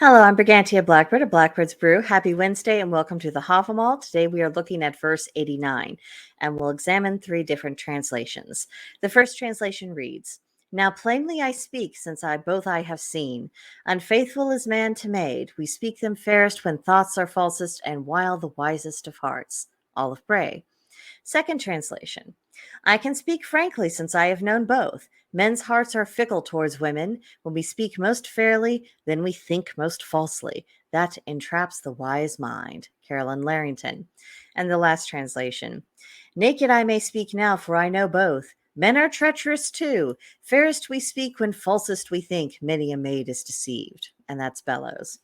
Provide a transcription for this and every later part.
Hello, I'm Brigantia Blackbird of Blackbird's Brew. Happy Wednesday and welcome to the Havamal. Today we are looking at verse 89 and we'll examine three different translations. The first translation reads, "Now plainly I speak, since both I have seen. Unfaithful is man to maid. We speak them fairest when thoughts are falsest and while the wisest of hearts." Olive Bray. Second translation, "I can speak frankly since I have known both. Men's hearts are fickle towards women. When we speak most fairly, then we think most falsely. That entraps the wise mind." Carolyn Larrington. And the last translation, "Naked I may speak now, for I know both. Men are treacherous too. Fairest we speak when falsest we think. Many a maid is deceived." And that's Bellows.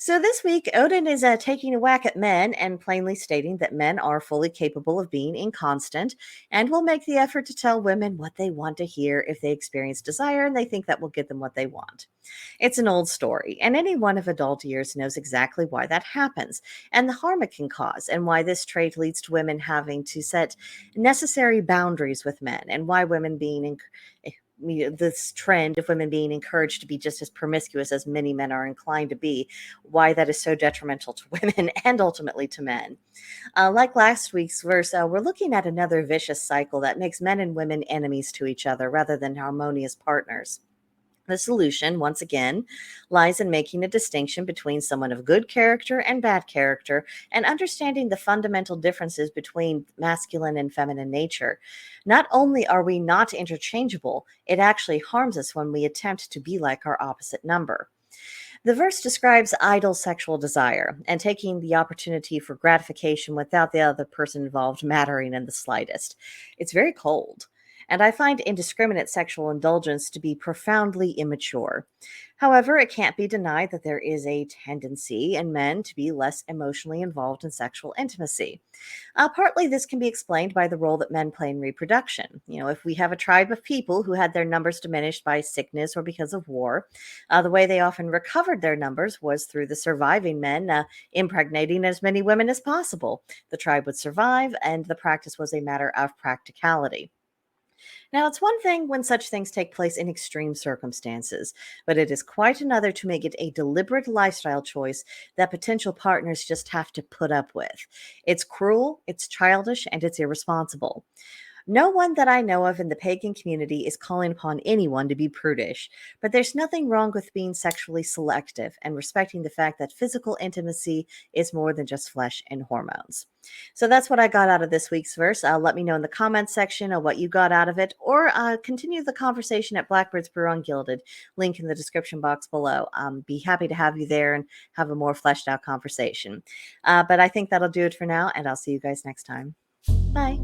So this week, Odin is taking a whack at men and plainly stating that men are fully capable of being inconstant and will make the effort to tell women what they want to hear if they experience desire and they think that will get them what they want. It's an old story, and anyone of adult years knows exactly why that happens and the harm it can cause, and why this trait leads to women having to set necessary boundaries with men, and why women being this trend of women being encouraged to be just as promiscuous as many men are inclined to be, why that is so detrimental to women and ultimately to men. Like last week's verse, we're looking at another vicious cycle that makes men and women enemies to each other rather than harmonious partners. The solution, once again, lies in making a distinction between someone of good character and bad character and understanding the fundamental differences between masculine and feminine nature. Not only are we not interchangeable, it actually harms us when we attempt to be like our opposite number. The verse describes idle sexual desire and taking the opportunity for gratification without the other person involved mattering in the slightest. It's very cold, and I find indiscriminate sexual indulgence to be profoundly immature. However, it can't be denied that there is a tendency in men to be less emotionally involved in sexual intimacy. Partly this can be explained by the role that men play in reproduction. If we have a tribe of people who had their numbers diminished by sickness or because of war, the way they often recovered their numbers was through the surviving men impregnating as many women as possible. The tribe would survive, and the practice was a matter of practicality. Now, it's one thing when such things take place in extreme circumstances, but it is quite another to make it a deliberate lifestyle choice that potential partners just have to put up with. It's cruel, it's childish, and it's irresponsible. No one that I know of in the pagan community is calling upon anyone to be prudish, but there's nothing wrong with being sexually selective and respecting the fact that physical intimacy is more than just flesh and hormones. So that's what I got out of this week's verse. Let me know in the comments section of what you got out of it, or continue the conversation at Blackbird's Brew Ungilded. Link in the description box below. Be happy to have you there and have a more fleshed out conversation. But I think that'll do it for now, and I'll see you guys next time. Bye.